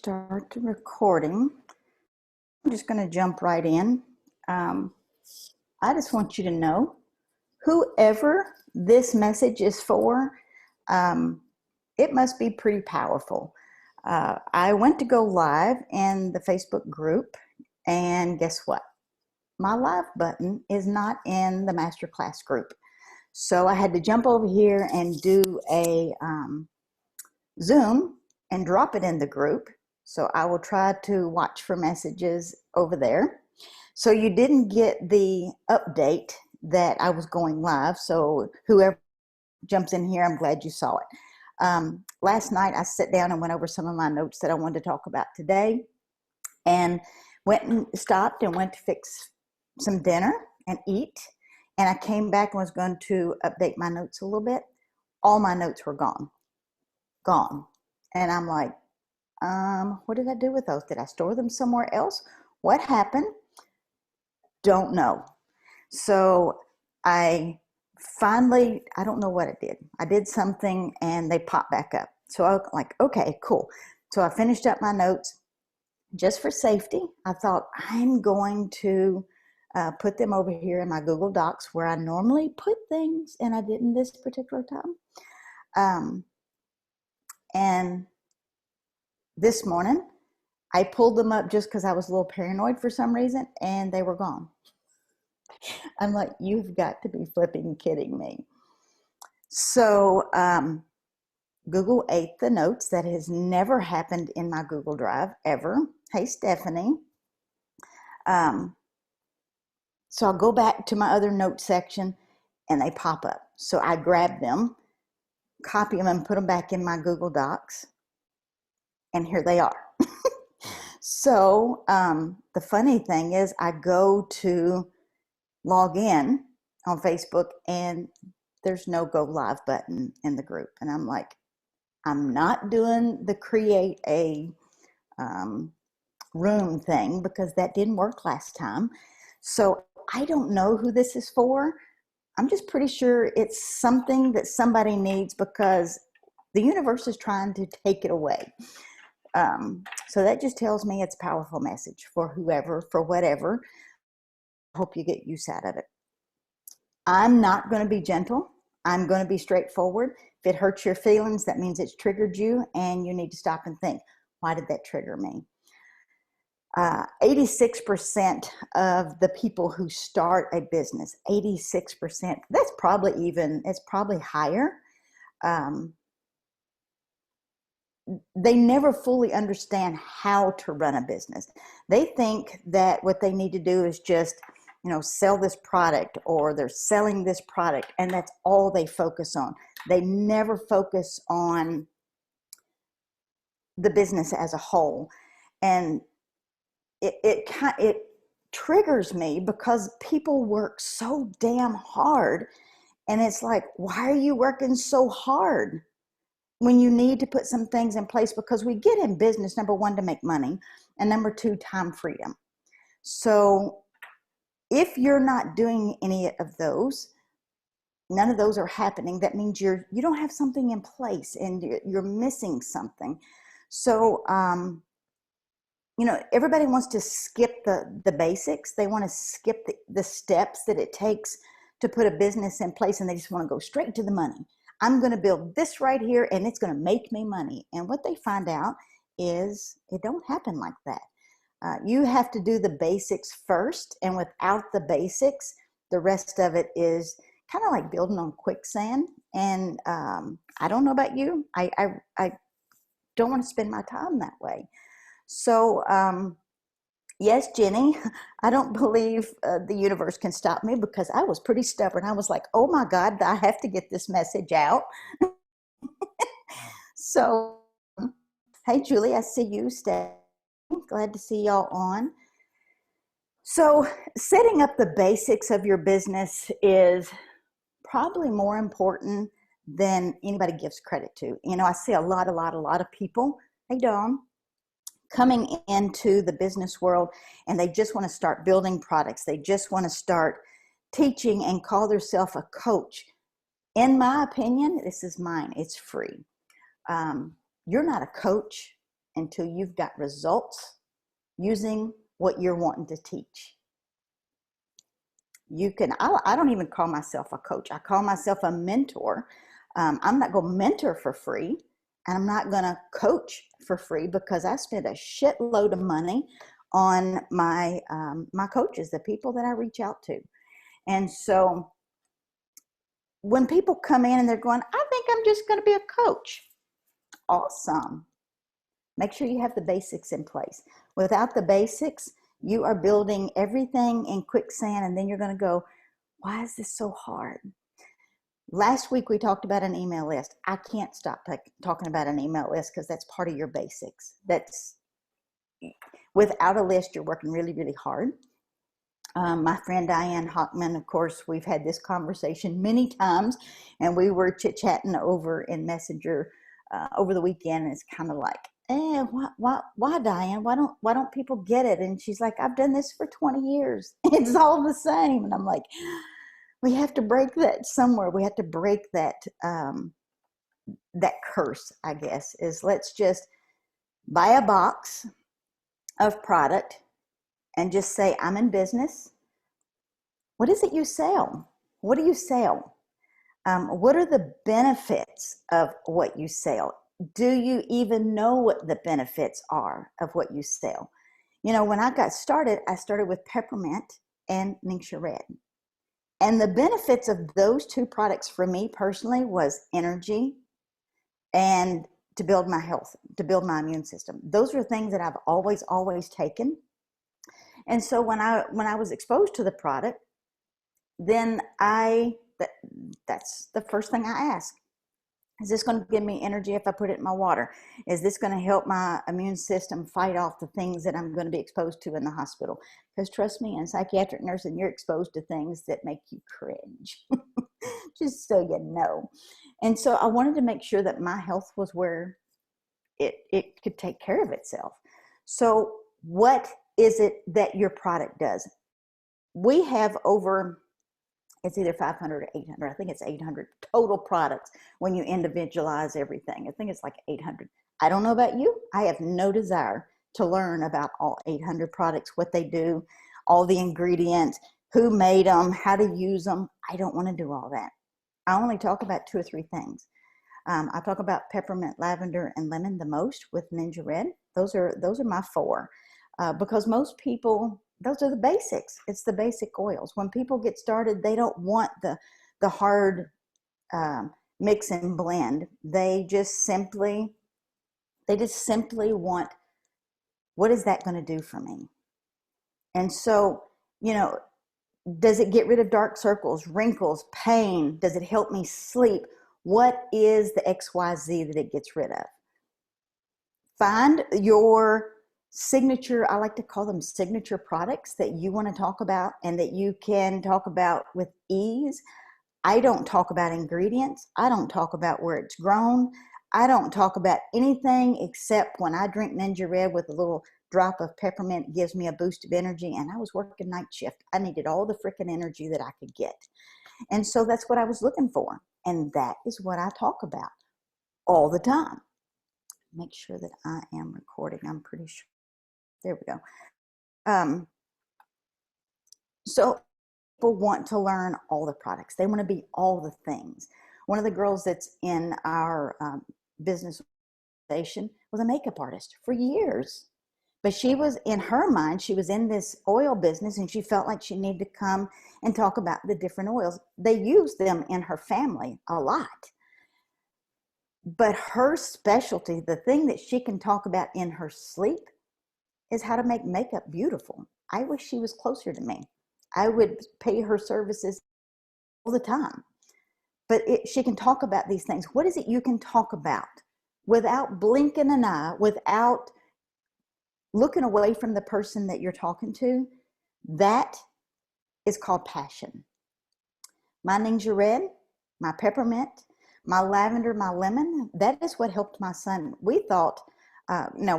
start the recording. I'm just going to jump right in. I just want you to know, whoever this message is for, it must be pretty powerful. I went to go live in the Facebook group, and guess what? My live button is not in the masterclass group. So I had to jump over here and do a Zoom and drop it in the group. So I will try to watch for messages over there. So you didn't get the update that I was going live. So whoever jumps in here, I'm glad you saw it. Last night I sat down and went over some of my notes that I wanted to talk about today, and went and stopped and went to fix some dinner and eat. And I came back and was going to update my notes a little bit. All my notes were gone. And I'm like, what did I do with those? Did I store them somewhere else? What happened? Don't know. So I finally, I don't know what I did. I did something and they popped back up. So I was like, okay, cool. So I finished up my notes. Just for safety, I thought I'm going to put them over here in my Google Docs where I normally put things, and I didn't this particular time. And this morning, I pulled them up just because I was a little paranoid for some reason, and they were gone. I'm like, you've got to be flipping kidding me. So Google ate the notes. That has never happened in my Google Drive, ever. Hey, Stephanie. So I'll go back to my other note section, and they pop up. So I grab them, copy them, and put them back in my Google Docs, and here they are. So the funny thing is, I go to log in on Facebook, and there's no go live button in the group. And I'm like, I'm not doing the create a room thing because that didn't work last time. So I don't know who this is for. I'm just pretty sure it's something that somebody needs because the universe is trying to take it away. So that just tells me it's a powerful message for whoever, for whatever. I hope you get use out of it. I'm not going to be gentle. I'm going to be straightforward. If it hurts your feelings, that means it's triggered you, and you need to stop and think, why did that trigger me? 86% of the people who start a business, 86%, that's probably even, it's probably higher. They never fully understand how to run a business. They think that what they need to do is just, sell this product, or they're selling this product, and that's all they focus on. They never focus on the business as a whole. And it triggers me because people work so damn hard, and it's like, why are you working so hard when you need to put some things in place? Because we get in business, number one, to make money, and number two, time freedom. So if you're not doing any of those, none of those are happening, that means you don't have something in place, and you're missing something. So everybody wants to skip the basics. They want to skip the steps that it takes to put a business in place, and they just want to go straight to the money. I'm going to build this right here, and it's going to make me money. And what they find out is it don't happen like that. You have to do the basics first, and without the basics, the rest of it is kind of like building on quicksand. And I don't know about you. I don't want to spend my time that way. So yes, Jenny, I don't believe the universe can stop me, because I was pretty stubborn. I was like, oh my God, I have to get this message out. So, hey, Julie, I see you. Stay. Glad to see y'all on. So setting up the basics of your business is probably more important than anybody gives credit to. I see a lot of people, hey Dawn, coming into the business world, and they just want to start building products. They just want to start teaching and call themselves a coach. In my opinion, this is mine, it's free. You're not a coach. until you've got results using what you're wanting to teach. I don't even call myself a coach. I call myself a mentor. I'm not going to mentor for free, and I'm not going to coach for free, because I spend a shitload of money on my coaches, the people that I reach out to. And so when people come in and they're going, I think I'm just going to be a coach. Awesome. Make sure you have the basics in place. Without the basics, you are building everything in quicksand, and then you're going to go, why is this so hard? Last week we talked about an email list. I can't stop talking about an email list, because that's part of your basics. Without a list, you're working really, really hard. My friend Diane Hockman, of course, we've had this conversation many times, and we were chit-chatting over in Messenger over the weekend. And it's kind of like, why Diane? Why don't people get it? And she's like, I've done this for 20 years. It's all the same. And I'm like, we have to break that somewhere. We have to break that that curse, I guess, is let's just buy a box of product and just say, I'm in business. What is it you sell? What do you sell? What are the benefits of what you sell? Do you even know what the benefits are of what you sell? You know, when I got started, I started with peppermint and Ningxia Red. And the benefits of those two products for me personally was energy and to build my health, to build my immune system. Those are things that I've always taken. And so when I was exposed to the product, then that's the first thing I ask. Is this going to give me energy if I put it in my water? Is this going to help my immune system fight off the things that I'm going to be exposed to in the hospital? Because trust me, in psychiatric nursing, you're exposed to things that make you cringe, just so you know. And so I wanted to make sure that my health was where it could take care of itself. So what is it that your product does? We have over, it's either 500 or 800. I think it's 800 total products when you individualize everything. I think it's like 800. I don't know about you. I have no desire to learn about all 800 products, what they do, all the ingredients, who made them, how to use them. I don't want to do all that. I only talk about 2 or 3 things. I talk about peppermint, lavender, and lemon the most with Ningxia Red. Those are my 4, because most people, those are the basics. It's the basic oils. When people get started, they don't want the hard mix and blend. They just simply want, what is that going to do for me? And so, you know, does it get rid of dark circles, wrinkles, pain? Does it help me sleep? What is the XYZ that it gets rid of? Find your signature, I like to call them signature products that you want to talk about and that you can talk about with ease. I don't talk about ingredients. I don't talk about where it's grown. I don't talk about anything except when I drink Ningxia Red with a little drop of peppermint, it gives me a boost of energy. And I was working night shift. I needed all the freaking energy that I could get. And so that's what I was looking for. And that is what I talk about all the time. Make sure that I am recording. I'm pretty sure. There we go. So people want to learn all the products. They want to be all the things. One of the girls that's in our business organization was a makeup artist for years. But she was, in her mind, she was in this oil business, and she felt like she needed to come and talk about the different oils. They use them in her family a lot. But her specialty, the thing that she can talk about in her sleep, is how to make makeup beautiful. I wish she was closer to me. I would pay her services all the time. But she can talk about these things. What is it you can talk about without blinking an eye, without looking away from the person that you're talking to? That is called passion. My Ningxia Red, my peppermint, my lavender, my lemon, that is what helped my son. We thought,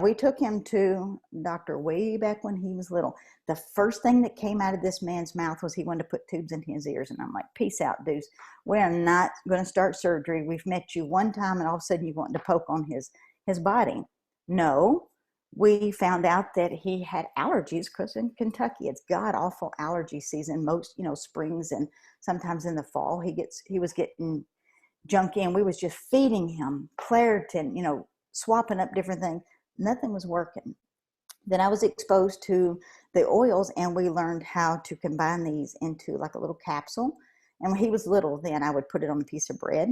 we took him to doctor way back when he was little. The first thing that came out of this man's mouth was he wanted to put tubes in his ears. And I'm like, peace out, dudes. We are not going to start surgery. We've met you one time, and all of a sudden you want to poke on his body. No, we found out that he had allergies because in Kentucky it's god awful allergy season. Most, springs and sometimes in the fall he was getting junky, and we was just feeding him Claritin, swapping up different things. Nothing was working. Then I was exposed to the oils, and we learned how to combine these into like a little capsule. And when he was little, then I would put it on a piece of bread.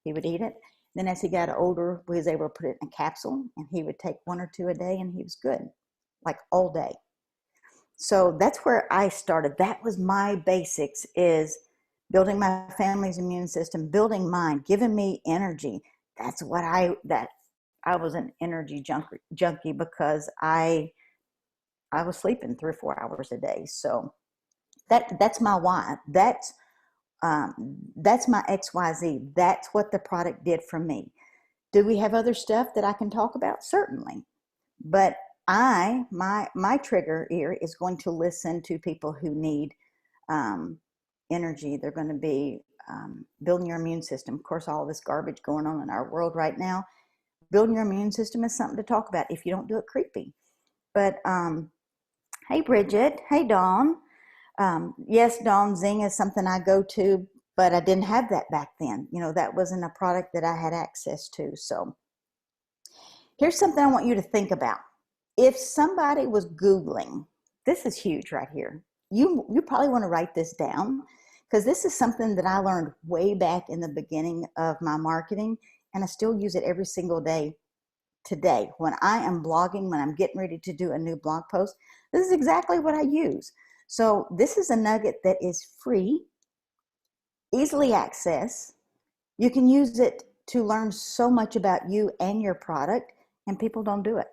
He would eat it. Then as he got older, we was able to put it in a capsule, and he would take 1 or 2 a day, and he was good, like all day. So that's where I started. That was my basics, is building my family's immune system, building mine, giving me energy. That's what I was an energy junkie because I was sleeping 3 or 4 hours a day. So that's my why. That's my XYZ. That's what the product did for me. Do we have other stuff that I can talk about? Certainly. But my trigger ear is going to listen to people who need energy. They're going to be building your immune system. Of course, all this garbage going on in our world right now. Building your immune system is something to talk about if you don't do it creepy. But hey, Bridget. Hey, Dawn. Yes, Dawn, Zing is something I go to, but I didn't have that back then. That wasn't a product that I had access to. So here's something I want you to think about. If somebody was Googling, this is huge right here. You probably want to write this down, because this is something that I learned way back in the beginning of my marketing, and I still use it every single day today. When I am blogging, when I'm getting ready to do a new blog post, this is exactly what I use. So this is a nugget that is free, easily accessed. You can use it to learn so much about you and your product, and people don't do it.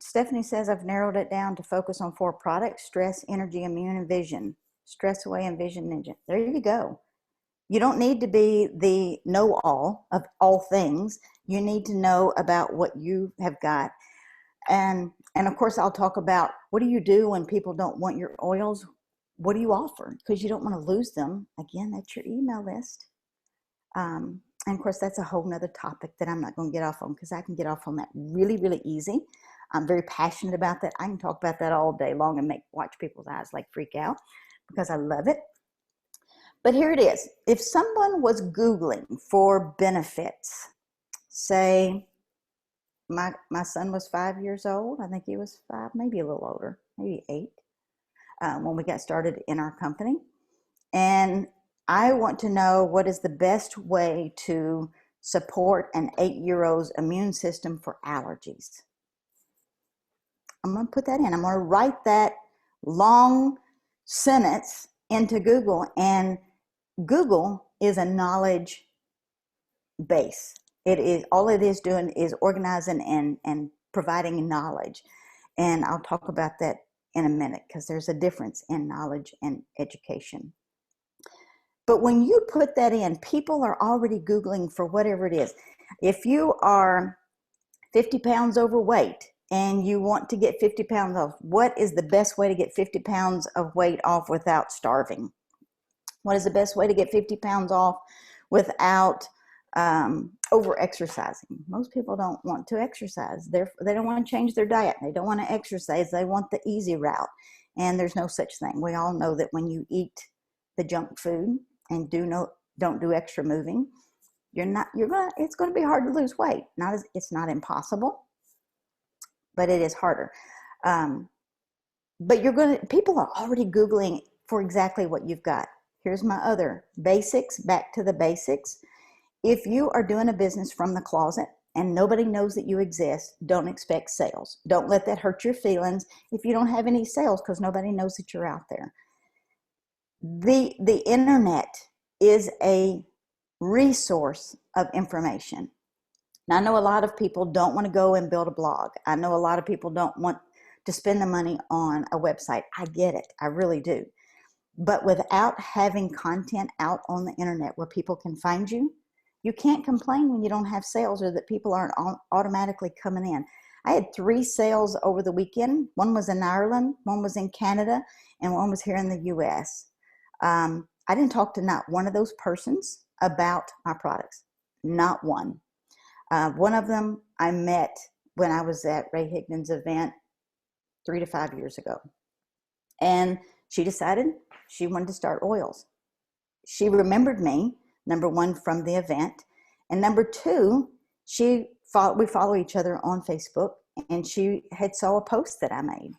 Stephanie says, I've narrowed it down to focus on 4 products: stress, energy, immune, and vision. Stress away and vision ninja. There you go. You don't need to be the know-all of all things. You need to know about what you have got. And of course, I'll talk about, what do you do when people don't want your oils? What do you offer? Because you don't want to lose them. Again, that's your email list. And of course, that's a whole nother topic that I'm not going to get off on, because I can get off on that really, really easy. I'm very passionate about that. I can talk about that all day long and watch people's eyes like freak out, because I love it. But here it is. If someone was Googling for benefits, say my son was 5 years old. I think he was 5, maybe a little older, maybe 8, when we got started in our company. And I want to know, what is the best way to support an 8-year-old's immune system for allergies? I'm going to put that in. I'm going to write that long sentence into Google, and Google is a knowledge base. It is, all it is doing is organizing and providing knowledge. And I'll talk about that in a minute, because there's a difference in knowledge and education. But when you put that in, people are already Googling for whatever it is. If you are 50 pounds overweight and you want to get 50 pounds off, what is the best way to get 50 pounds of weight off without starving? What is the best way to get 50 pounds off without over exercising? Most people don't want to exercise. They don't want to change their diet. They don't want to exercise. They want the easy route. And there's no such thing. We all know that when you eat the junk food and don't do extra moving, it's going to be hard to lose weight. It's not impossible, but it is harder. But people are already Googling for exactly what you've got. Here's my other basics, back to the basics. If you are doing a business from the closet and nobody knows that you exist, don't expect sales. Don't let that hurt your feelings if you don't have any sales, because nobody knows that you're out there. The internet is a resource of information. Now, I know a lot of people don't want to go and build a blog. I know a lot of people don't want to spend the money on a website. I get it. I really do. But without having content out on the internet where people can find you, you can't complain when you don't have sales or that people aren't automatically coming in. I had 3 sales over the weekend. One was in Ireland, one was in Canada, and one was here in the US. I didn't talk to not one of those persons about my products. Not one. One of them I met when I was at Ray Higdon's event 3 to 5 years ago. And she decided she wanted to start oils. She remembered me, number one, from the event. And number two, we follow each other on Facebook, and she had saw a post that I made.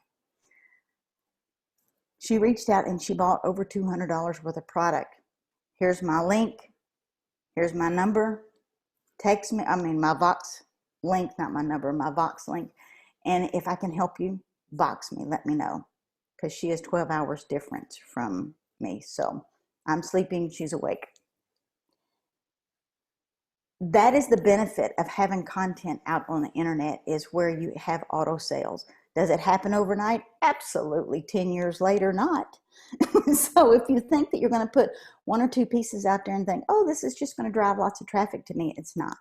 She reached out and she bought over $200 worth of product. Here's my link. Here's my number. Text me, my Vox link, not my number, my Vox link. And if I can help you, Vox me, let me know. Because she is 12 hours difference from me. So I'm sleeping, she's awake. That is the benefit of having content out on the internet, is where you have auto sales. Does it happen overnight? Absolutely. 10 years later, not. So if you think that you're going to put one or two pieces out there and think, oh, this is just going to drive lots of traffic to me, it's not.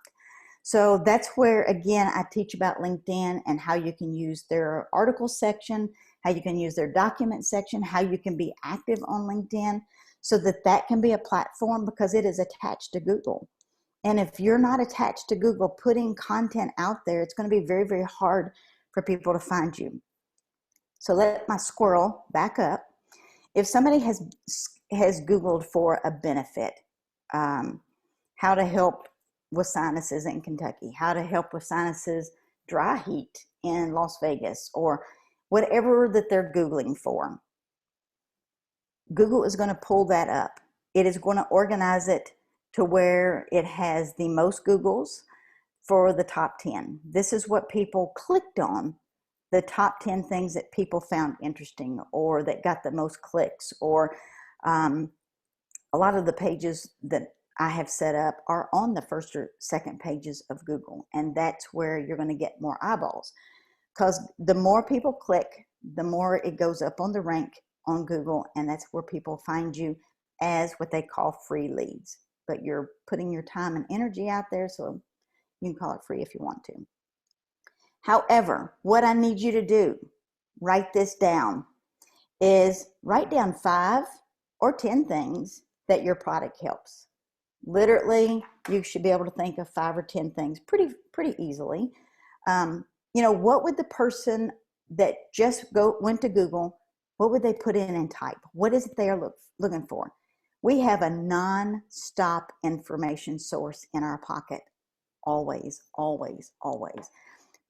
So that's where, again, I teach about LinkedIn and how you can use their article section, how you can use their document section, how you can be active on LinkedIn, so that that can be a platform, because it is attached to Google. And if you're not attached to Google, putting content out there, it's going to be very, very hard for people to find you. So let my squirrel back up. If somebody has Googled for a benefit, how to help with sinuses in Kentucky, how to help with sinuses, dry heat in Las Vegas, or whatever that they're Googling for, Google is going to pull that up. It is going to organize it to where it has the most Googles for the top 10. This is what people clicked on, the top 10 things that people found interesting or that got the most clicks, or a lot of the pages that I have set up are on the first or second pages of Google, and that's where you're going to get more eyeballs, because the more people click, the more it goes up on the rank on Google, and that's where people find you as what they call free leads. But you're putting your time and energy out there, so you can call it free if you want to. However, what I need you to do, write this down, is write down 5 or 10 things that your product helps. Literally, you should be able to think of 5 or 10 things pretty easily. What would the person that just went to Google, what would they put in and type? What is it they are looking for? We have a non-stop information source in our pocket. Always, always, always.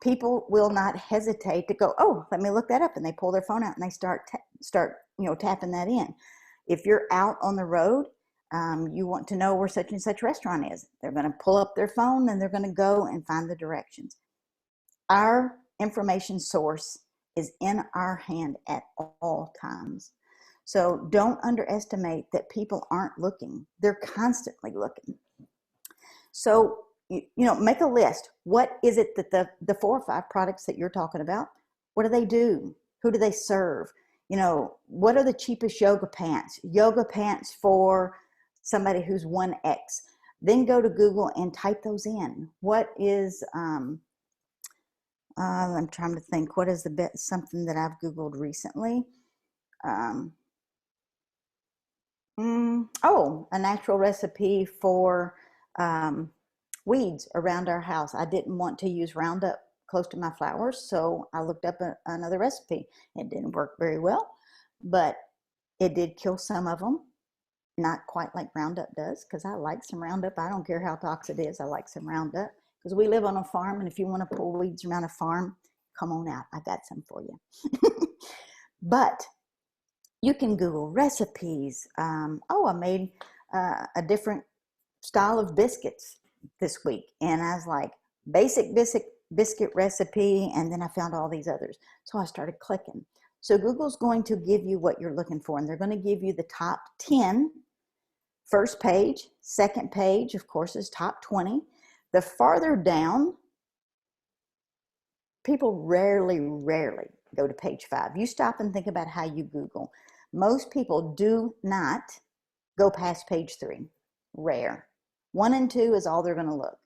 People will not hesitate to go, oh, let me look that up. And they pull their phone out and they start tapping that in. If you're out on the road, you want to know where such and such restaurant is. They're going to pull up their phone and they're going to go and find the directions. Our information source is in our hand at all times. So don't underestimate that people aren't looking. They're constantly looking. So, make a list. What is it that the 4 or 5 products that you're talking about, what do they do? Who do they serve? What are the cheapest yoga pants? Yoga pants for somebody who's 1X. Then go to Google and type those in. What is, I'm trying to think, what is something that I've Googled recently? A natural recipe for weeds around our house. I didn't want to use Roundup close to my flowers, so I looked up another recipe. It didn't work very well, but it did kill some of them. Not quite like Roundup does, because I like some Roundup. I don't care how toxic it is. I like some Roundup, because we live on a farm, and if you want to pull weeds around a farm, come on out. I got some for you. But you can Google recipes. I made a different style of biscuits this week, and I was like, basic biscuit recipe, and then I found all these others. So I started clicking. So Google's going to give you what you're looking for, and they're going to give you the top 10. First page, second page, of course, is top 20. The farther down, people rarely go to page 5. You stop and think about how you Google. Most people do not go past page 3. Rare. 1 and 2 is all they're going to look.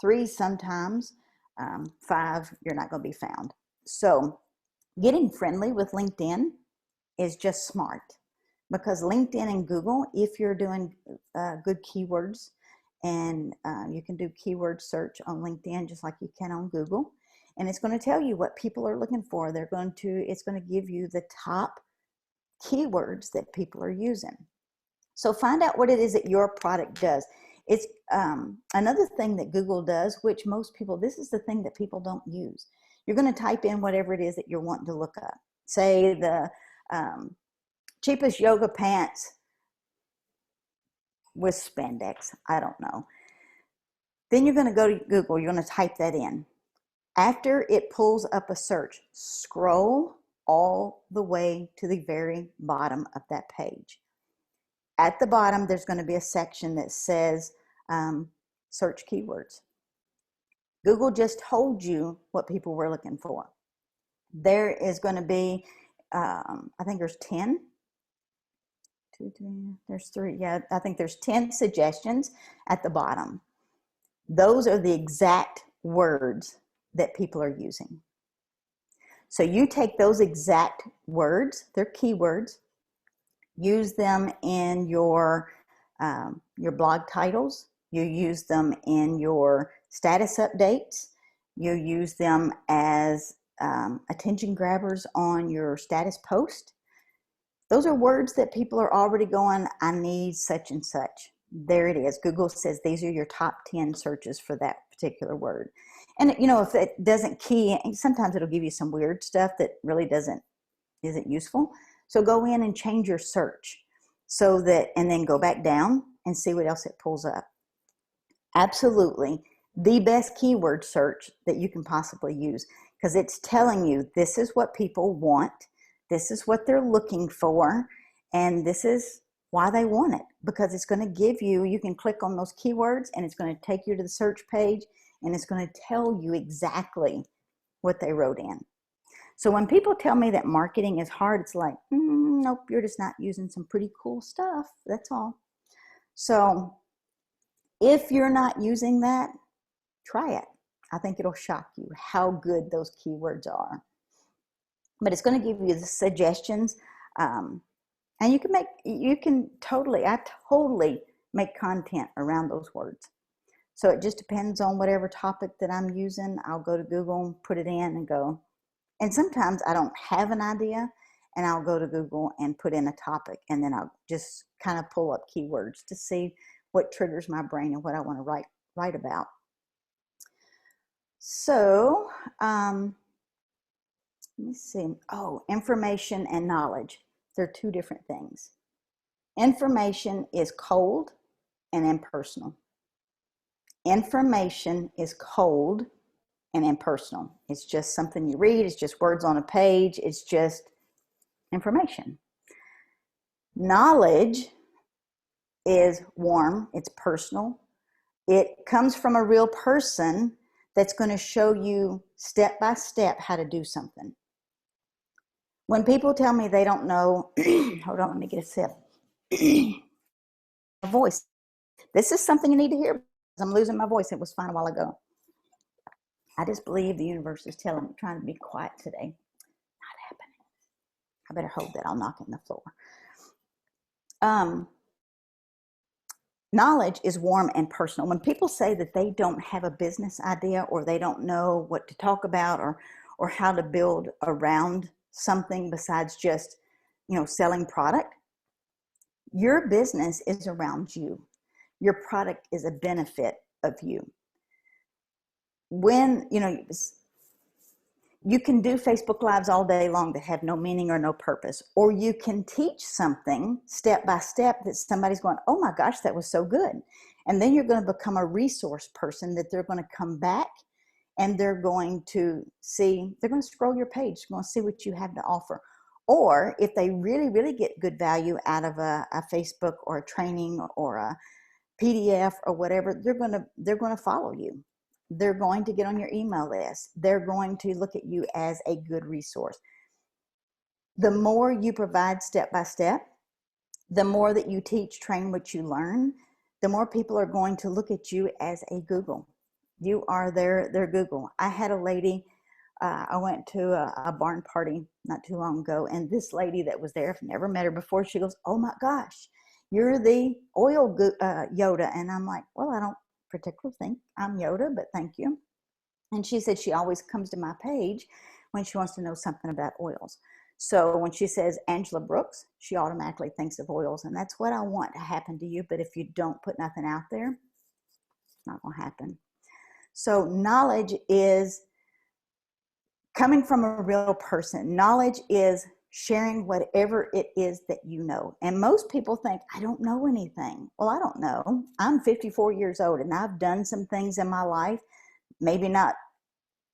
3 sometimes. 5, you're not going to be found. So getting friendly with LinkedIn is just smart, because LinkedIn and Google, if you're doing good keywords and you can do keyword search on LinkedIn just like you can on Google. And it's going to tell you what people are looking for. It's going to give you the top keywords that people are using. So find out what it is that your product does. It's another thing that Google does, which most people, this is the thing that people don't use. You're going to type in whatever it is that you're wanting to look up. Say the cheapest yoga pants with spandex. I don't know. Then you're going to go to Google. You're going to type that in. After it pulls up a search, scroll all the way to the very bottom of that page. At the bottom, there's going to be a section that says search keywords. Google just told you what people were looking for. There is going to be, I think there's 10. There's 3. Yeah, I think there's 10 suggestions at the bottom. Those are the exact words that people are using. So you take those exact words, they're keywords, use them in your blog titles, you use them in your status updates, you use them as attention grabbers on your status post. Those are words that people are already going, I need such and such. There it is. Google says these are your top 10 searches for that particular word. And if it doesn't key, sometimes it'll give you some weird stuff that really isn't useful. So go in and change your search and then go back down and see what else it pulls up. Absolutely the best keyword search that you can possibly use, because it's telling you this is what people want, this is what they're looking for, and this is why they want it, because it's going to give you, you can click on those keywords and it's going to take you to the search page and it's going to tell you exactly what they wrote in. So when people tell me that marketing is hard, it's like, nope, you're just not using some pretty cool stuff. That's all. So if you're not using that, try it. I think it'll shock you how good those keywords are. But it's going to give you the suggestions. And I totally make content around those words. So it just depends on whatever topic that I'm using. I'll go to Google, put it in and go. And sometimes I don't have an idea and I'll go to Google and put in a topic and then I'll just kind of pull up keywords to see what triggers my brain and what I want to write about. So, let me see. Oh, information and knowledge. They're two different things. Information is cold and impersonal. Information is cold and impersonal. It's just something you read. It's just words on a page. It's just information. Knowledge is warm. It's personal. It comes from a real person that's going to show you step by step how to do something. When people tell me they don't know, hold on, let me get a sip. My voice. This is something you need to hear. I'm losing my voice. It was fine a while ago. I just believe the universe is trying to be quiet today. Not happening. I better hold that. I'll knock it on the floor. Knowledge is warm and personal. When people say that they don't have a business idea or they don't know what to talk about or how to build around something besides just, selling product, your business is around you. Your product is a benefit of you. When, you can do Facebook Lives all day long that have no meaning or no purpose, or you can teach something step by step that somebody's going, oh my gosh, that was so good. And then you're going to become a resource person that they're going to come back and they're going to scroll your page, they're going to see what you have to offer. Or if they really, really get good value out of a Facebook or a training or a PDF or whatever, they're going to follow you. They're going to get on your email list. They're going to look at you as a good resource. The more you provide step by step, the more that you teach, train what you learn, the more people are going to look at you as a Google. You are their Google. I had a lady, I went to a barn party not too long ago, and this lady that was there, I've never met her before, she goes, oh my gosh, you're the oil Yoda. And I'm like, well, I don't particularly think I'm Yoda, but thank you. And she said she always comes to my page when she wants to know something about oils. So when she says Angela Brooks, she automatically thinks of oils. And that's what I want to happen to you. But if you don't put nothing out there, it's not going to happen. So knowledge is coming from a real person. Knowledge is sharing whatever it is that you know. And most people think, I don't know anything. Well, I don't know. I'm 54 years old and I've done some things in my life, maybe not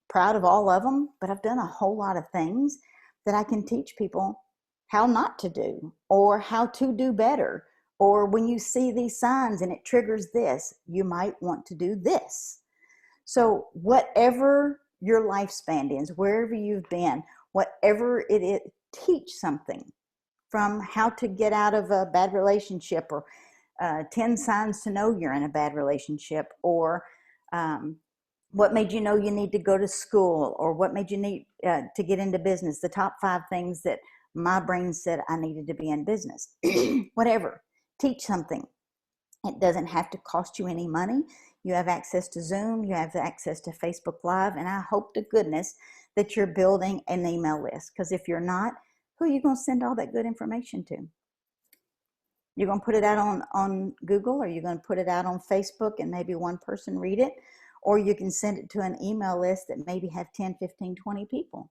proud of all of them, but I've done a whole lot of things that I can teach people how not to do or how to do better. Or when you see these signs and it triggers this, you might want to do this. So whatever your lifespan is, wherever you've been, whatever it is, teach something, from how to get out of a bad relationship, or 10 signs to know you're in a bad relationship, or what made you know you need to go to school, or what made you need to get into business, the top 5 things that my brain said I needed to be in business. Whatever, teach something. It doesn't have to cost you any money. You have access to Zoom, you have access to Facebook Live, and I hope to goodness that you're building an email list, because if you're not, who are you going to send all that good information to? You're going to put it out on Google, or you're going to put it out on Facebook and maybe one person read it, or you can send it to an email list that maybe have 10, 15, 20 people.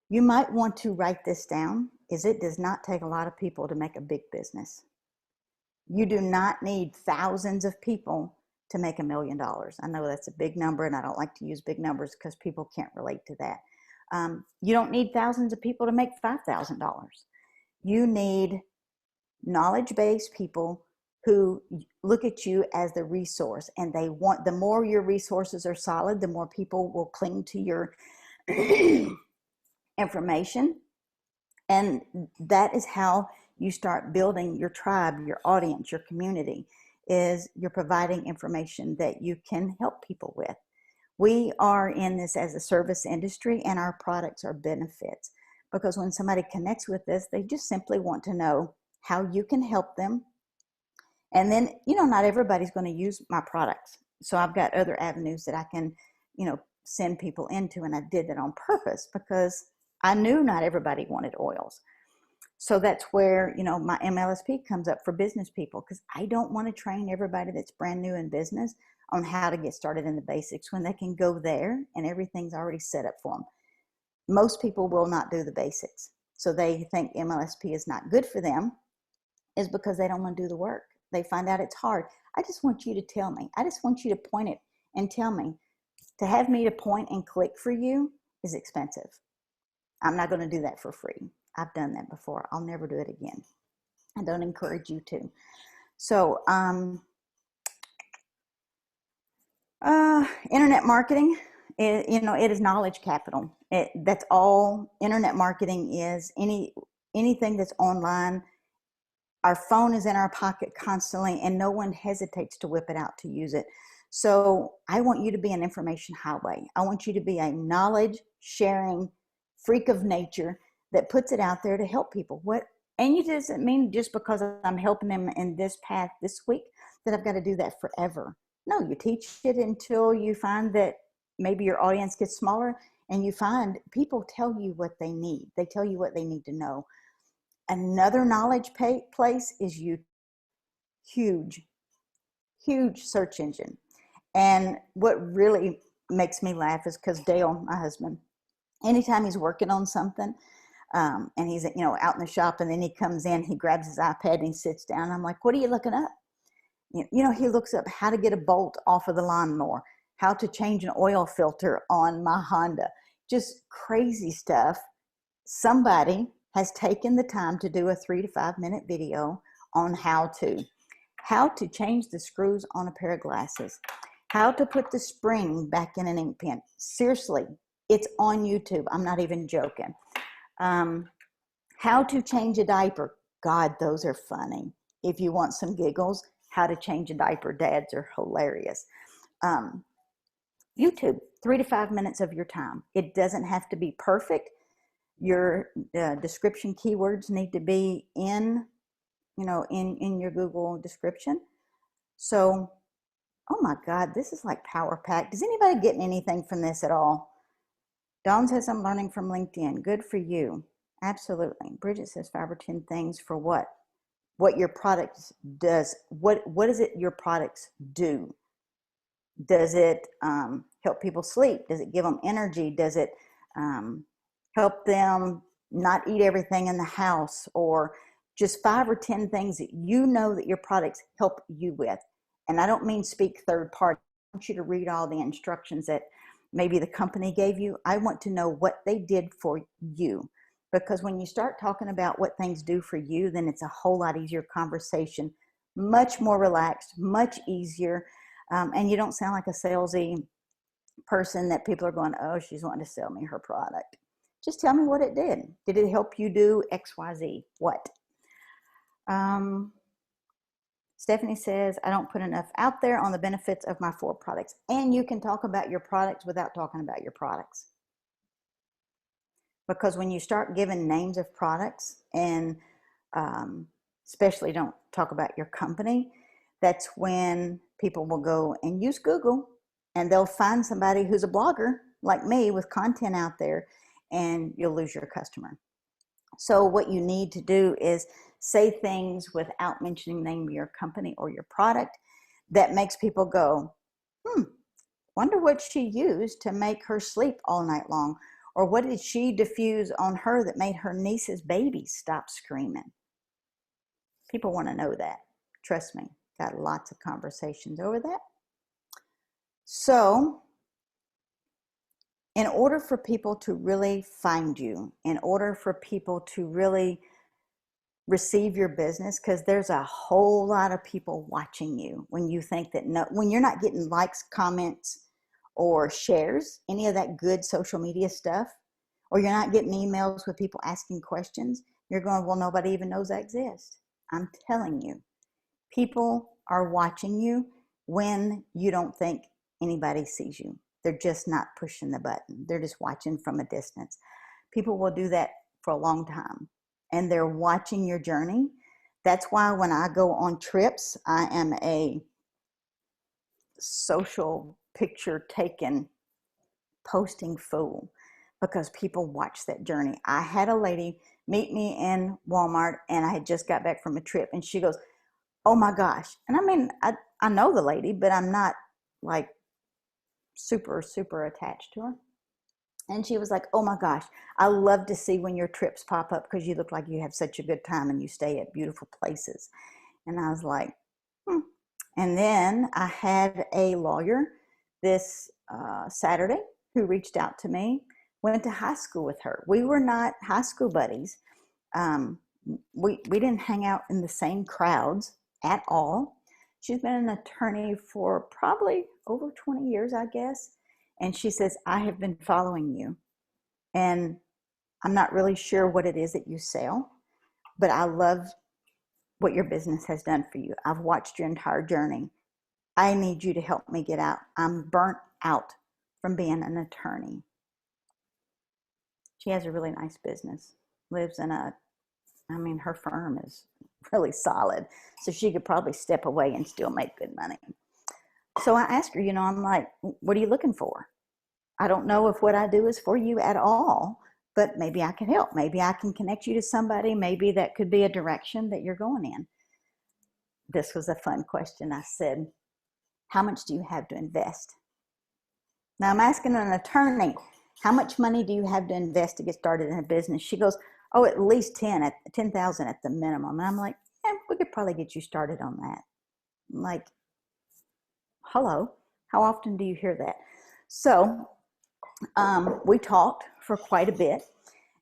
You might want to write this down, is it does not take a lot of people to make a big business. You do not need thousands of people to make $1 million. I know that's a big number, and I don't like to use big numbers because people can't relate to that. You don't need thousands of people to make $5,000. You need knowledge-based people who look at you as the resource, and they want, the more your resources are solid, the more people will cling to your information. And that is how you start building your tribe, your audience, your community, is you're providing information that you can help people with. We are in this as a service industry, and our products are benefits, because when somebody connects with us, they just simply want to know how you can help them. And then, not everybody's going to use my products. So I've got other avenues that I can, send people into. And I did that on purpose because I knew not everybody wanted oils. So that's where, my MLSP comes up for business people, because I don't want to train everybody that's brand new in business on how to get started in the basics when they can go there and everything's already set up for them. Most people will not do the basics. So they think MLSP is not good for them, is because they don't want to do the work. They find out it's hard. I just want you to tell me. I just want you to point it and tell me. To have me to point and click for you is expensive. I'm not going to do that for free. I've done that before. I'll never do it again. I don't encourage you to. So, internet marketing, it is knowledge capital. That's all internet marketing is. Anything that's online. Our phone is in our pocket constantly, and no one hesitates to whip it out to use it. So I want you to be an information highway. I want you to be a knowledge sharing freak of nature that puts it out there to help people. And it doesn't mean just because I'm helping them in this path this week that I've got to do that forever. No, you teach it until you find that maybe your audience gets smaller, and you find people tell you what they need. They tell you what they need to know. Another knowledge place is YouTube. Huge search engine. And what really makes me laugh is because Dale, my husband, anytime he's working on something, and he's out in the shop, and then he comes in, he grabs his iPad and he sits down. I'm like, what are you looking up? He looks up how to get a bolt off of the lawnmower, how to change an oil filter on my Honda, just crazy stuff. Somebody has taken the time to do a 3 to 5 minute video on how to change the screws on a pair of glasses, how to put the spring back in an ink pen. Seriously, it's on YouTube. I'm not even joking. How to change a diaper. God, those are funny. If you want some giggles, how to change a diaper. Dads are hilarious. YouTube, 3 to 5 minutes of your time. It doesn't have to be perfect. Your description keywords need to be in in your Google description. So, oh my God, this is like power packed. Is anybody getting anything from this at all? Dawn says, I'm learning from LinkedIn. Good for you. Absolutely. Bridget says 5 or 10 things for what? What your products does. What is it your products do? Does it help people sleep? Does it give them energy? Does it help them not eat everything in the house? Or just 5 or 10 things that you know that your products help you with. And I don't mean speak third party. I want you to read all the instructions that maybe the company gave you. I want to know what they did for you. Because when you start talking about what things do for you, then it's a whole lot easier conversation, much more relaxed, much easier. And you don't sound like a salesy person that people are going, oh, she's wanting to sell me her product. Just tell me what it did. Did it help you do X, Y, Z? What? Stephanie says, I don't put enough out there on the benefits of my 4 products. And you can talk about your products without talking about your products. Because when you start giving names of products and especially don't talk about your company, that's when people will go and use Google and they'll find somebody who's a blogger like me with content out there, and you'll lose your customer. So what you need to do is say things without mentioning the name of your company or your product that makes people go, wonder what she used to make her sleep all night long. Or what did she diffuse on her that made her niece's baby stop screaming? People want to know that. Trust me, got lots of conversations over that. So, in order for people to really find you, in order for people to really receive your business, because there's a whole lot of people watching you when you think that when you're not getting likes, comments, or shares, any of that good social media stuff, or you're not getting emails with people asking questions, you're going, well, nobody even knows I exist. I'm telling you, people are watching you when you don't think anybody sees you. They're just not pushing the button. They're just watching from a distance. People will do that for a long time, and they're watching your journey. That's why when I go on trips, I am a social picture taken posting fool, because people watch that journey. I had a lady meet me in Walmart, and I had just got back from a trip, and she goes, oh my gosh. And I mean, I know the lady, but I'm not like super attached to her. And she was like, oh my gosh, I love to see when your trips pop up, because you look like you have such a good time and you stay at beautiful places. And I was like, And then I had a lawyer this Saturday who reached out to me, went to high school with her. We were not high school buddies. We didn't hang out in the same crowds at all. She's been an attorney for probably over 20 years, I guess. And she says, I have been following you, and I'm not really sure what it is that you sell, but I love what your business has done for you. I've watched your entire journey. I need you to help me get out. I'm burnt out from being an attorney. She has a really nice business, lives in her firm is really solid, so she could probably step away and still make good money. So I asked her, I'm like, what are you looking for? I don't know if what I do is for you at all, but maybe I can help. Maybe I can connect you to somebody. Maybe that could be a direction that you're going in. This was a fun question. I said, how much do you have to invest? Now I'm asking an attorney, how much money do you have to invest to get started in a business? She goes, oh, at least 10,000 at the minimum. And I'm like, we could probably get you started on that. I'm like, hello, how often do you hear that? So we talked for quite a bit,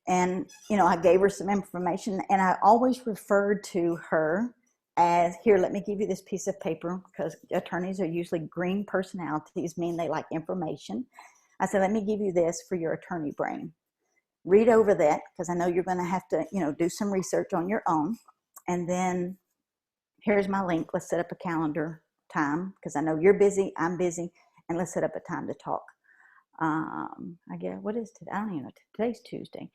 and I gave her some information, and I always referred to her as, here, let me give you this piece of paper, because attorneys are usually green personalities, mean they like information. I said, let me give you this for your attorney brain. Read over that, because I know you're going to have to, do some research on your own. And then here's my link. Let's set up a calendar time, because I know you're busy, I'm busy, and let's set up a time to talk. I guess, what is today? I don't even know. Today's Tuesday.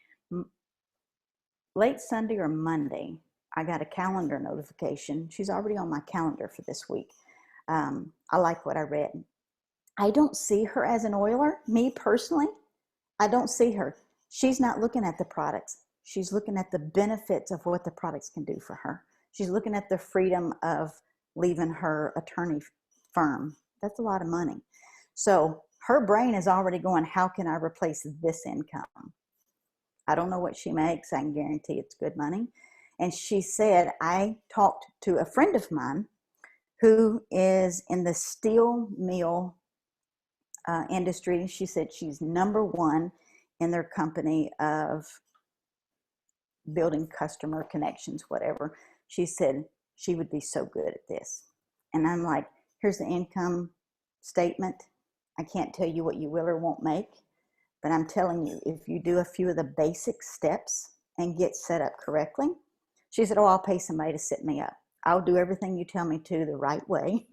Late Sunday or Monday, I got a calendar notification. She's already on my calendar for this week. I like what I read. I don't see her as an oiler. Me personally, I don't see her. She's not looking at the products. She's looking at the benefits of what the products can do for her. She's looking at the freedom of leaving her attorney firm. That's a lot of money. So her brain is already going, how can I replace this income? I don't know what she makes. I can guarantee it's good money. And she said, I talked to a friend of mine who is in the steel mill industry. She said she's number one in their company of building customer connections, whatever. She said she would be so good at this. And I'm like, here's the income statement. I can't tell you what you will or won't make, but I'm telling you, if you do a few of the basic steps and get set up correctly. She said, oh, I'll pay somebody to set me up. I'll do everything you tell me to the right way.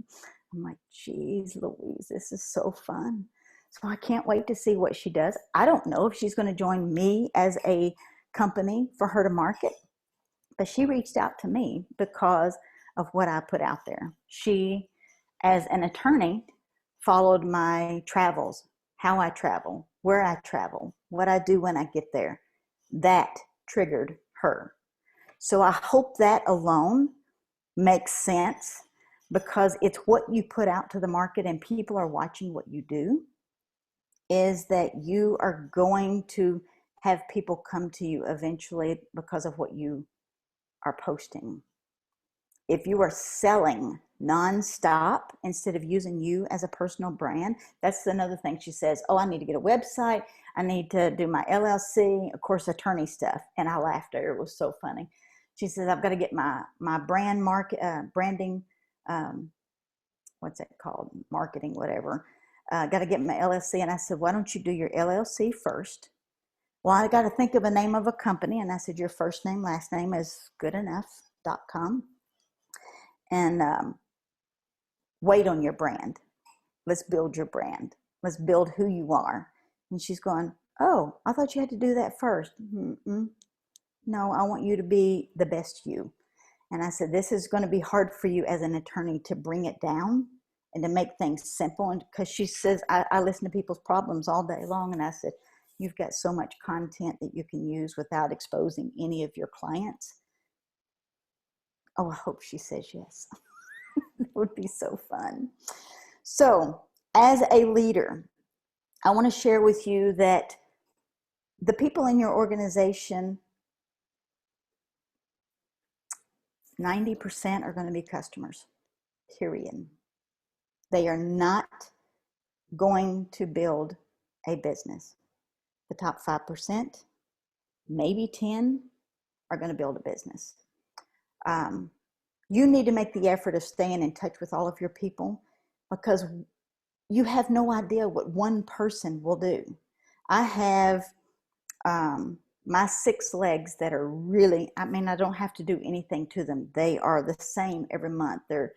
I'm like, geez, Louise, this is so fun. So I can't wait to see what she does. I don't know if she's going to join me as a company for her to market, but she reached out to me because of what I put out there. She, as an attorney, followed my travels, how I travel, where I travel, what I do when I get there. That triggered her. So I hope that alone makes sense, because it's what you put out to the market and people are watching what you do, is that you are going to have people come to you eventually because of what you are posting. If you are selling nonstop instead of using you as a personal brand, that's another thing. She says, oh, I need to get a website. I need to do my LLC, of course, attorney stuff. And I laughed at her. It was so funny. She says, I've got to get my brand branding, what's it called? Marketing, whatever. Got to get my LLC. And I said, why don't you do your LLC first? Well, I got to think of a name of a company. And I said, your first name, last name is goodenough.com. And wait on your brand. Let's build your brand. Let's build who you are. And she's going, oh, I thought you had to do that first. Mm-mm. No, I want you to be the best you. And I said, this is going to be hard for you as an attorney to bring it down and to make things simple. And because she says, I listen to people's problems all day long. And I said, you've got so much content that you can use without exposing any of your clients. Oh, I hope she says yes. It would be so fun. So as a leader, I want to share with you that the people in your organization, 90% are going to be customers, period. They are not going to build a business. The top 5%, maybe 10, are going to build a business. You need to make the effort of staying in touch with all of your people, because you have no idea what one person will do. I have my 6 legs that are really, I mean, I don't have to do anything to them. They are the same every month. They're,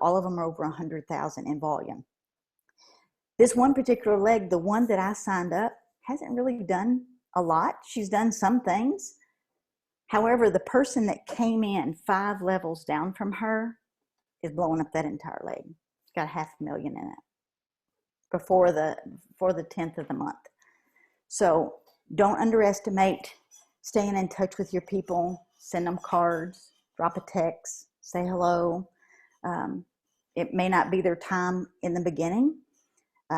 all of them are over 100,000 in volume. This one particular leg, the one that I signed up, hasn't really done a lot. She's done some things. However, the person that came in 5 levels down from her is blowing up that entire leg. It's got $500,000 in it before the 10th of the month. So don't underestimate staying in touch with your people. Send them cards, drop a text, say hello. It may not be their time in the beginning.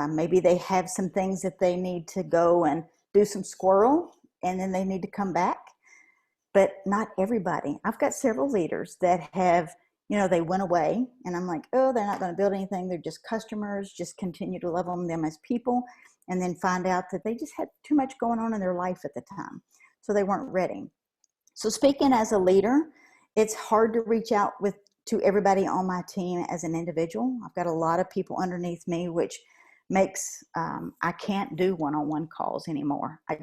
Maybe they have some things that they need to go and do some squirrel, and then they need to come back. But not everybody. I've got several leaders that have, they went away, and I'm like, oh, they're not going to build anything. They're just customers. Just continue to love them as people, and then find out that they just had too much going on in their life at the time, so they weren't ready. So speaking as a leader, it's hard to reach out to everybody on my team as an individual. I've got a lot of people underneath me, which makes I can't do one-on-one calls anymore. I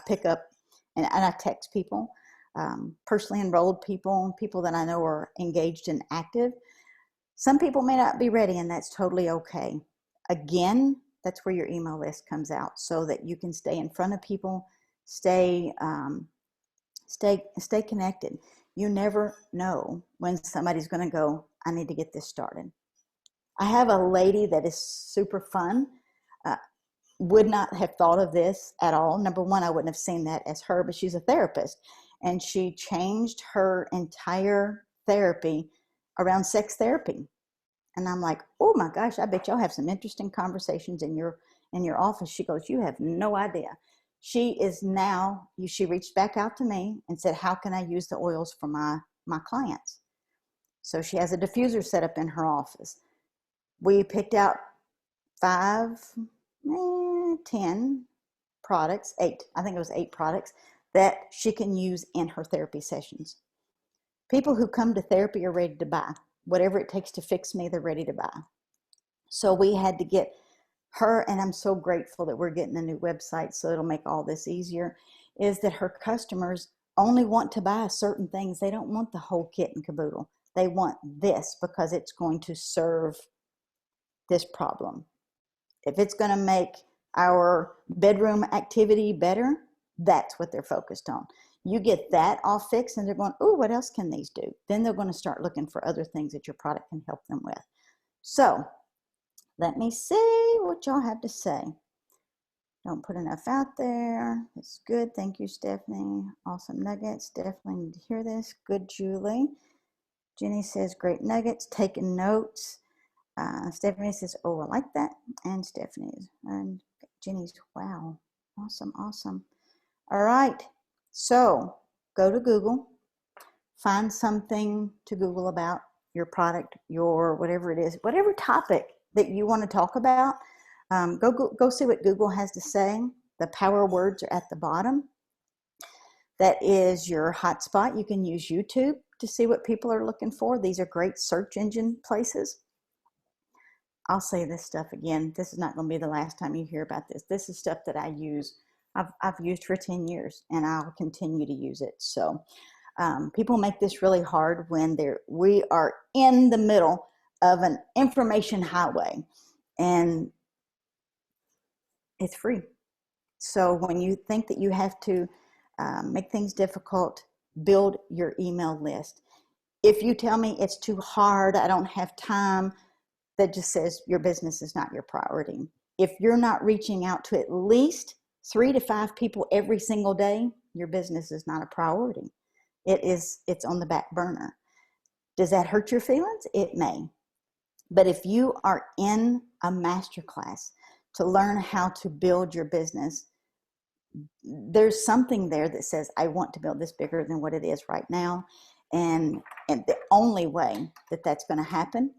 pick up and I text people, personally enrolled people that I know are engaged and active. Some people may not be ready, and that's totally okay. Again, that's where your email list comes out, so that you can stay in front of people, stay Stay connected. You never know when somebody's going to go, I need to get this started. I have a lady that is super fun. Would not have thought of this at all. Number one, I wouldn't have seen that as her, but she's a therapist. And she changed her entire therapy around sex therapy. And I'm like, oh my gosh, I bet y'all have some interesting conversations in your office. She goes, you have no idea. She reached back out to me and said, how can I use the oils for my clients? So she has a diffuser set up in her office. We picked out 10 products, 8, I think it was 8 products that she can use in her therapy sessions. People who come to therapy are ready to buy. Whatever it takes to fix me, they're ready to buy. So we had to get her, and I'm so grateful that we're getting a new website so it'll make all this easier, is that her customers only want to buy certain things. They don't want the whole kit and caboodle. They want this because it's going to serve this problem. If it's going to make our bedroom activity better, that's what they're focused on. You get that all fixed and they're going, oh, what else can these do? Then they're going to start looking for other things that your product can help them with. So let me see what y'all have to say. Don't put enough out there. It's good. Thank you, Stephanie. Awesome nuggets. Definitely need to hear this. Good, Julie. Jenny says, great nuggets. Taking notes. Stephanie says, oh, I like that. And Stephanie's and Jenny's, wow. Awesome, awesome. All right. So go to Google, find something to Google about your product, your whatever it is, whatever topic that you want to talk about. Go see what Google has to say. The power words are at the bottom. That is your hotspot. You can use YouTube to see what people are looking for. These are great search engine places. I'll say this stuff again. This is not going to be the last time you hear about this. This is stuff that I use. I've used for 10 years and I'll continue to use it. So people make this really hard when we are in the middle of an information highway and it's free. So when you think that you have to make things difficult, build your email list. If you tell me it's too hard, I don't have time, that just says your business is not your priority. If you're not reaching out to at least 3 to 5 people every single day, your business is not a priority. It's on the back burner. Does that hurt your feelings? It may. But if you are in a masterclass to learn how to build your business, there's something there that says, I want to build this bigger than what it is right now. And the only way that that's going to happen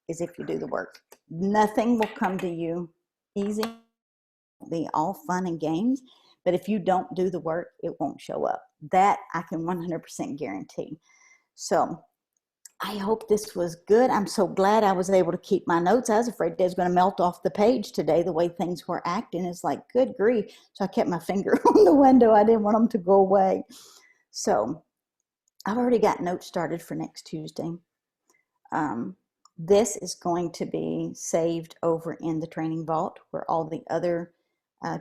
is if you do the work. Nothing will come to you easy. It'll be all fun and games. But if you don't do the work, it won't show up. That I can 100% guarantee. So I hope this was good. I'm so glad I was able to keep my notes. I was afraid they was going to melt off the page today, the way things were acting. It's like, good grief. So I kept my finger on the window. I didn't want them to go away. So I've already got notes started for next Tuesday. This is going to be saved over in the training vault where all the other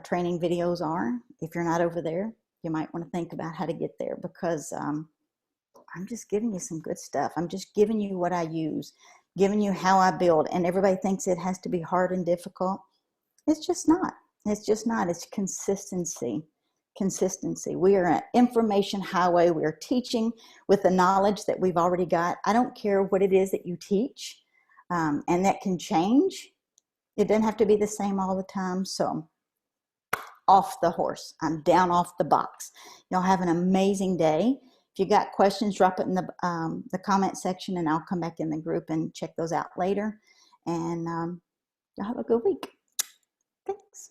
training videos are. If you're not over there, you might want to think about how to get there because I'm just giving you some good stuff. I'm just giving you what I use, giving you how I build. And everybody thinks it has to be hard and difficult. It's just not. It's just not. It's consistency. Consistency. We are an information highway. We are teaching with the knowledge that we've already got. I don't care what it is that you teach, and that can change. It doesn't have to be the same all the time. So off the horse. I'm down off the box. Y'all have an amazing day. If you got questions, drop it in the comment section and I'll come back in the group and check those out later. And y'all have a good week. Thanks.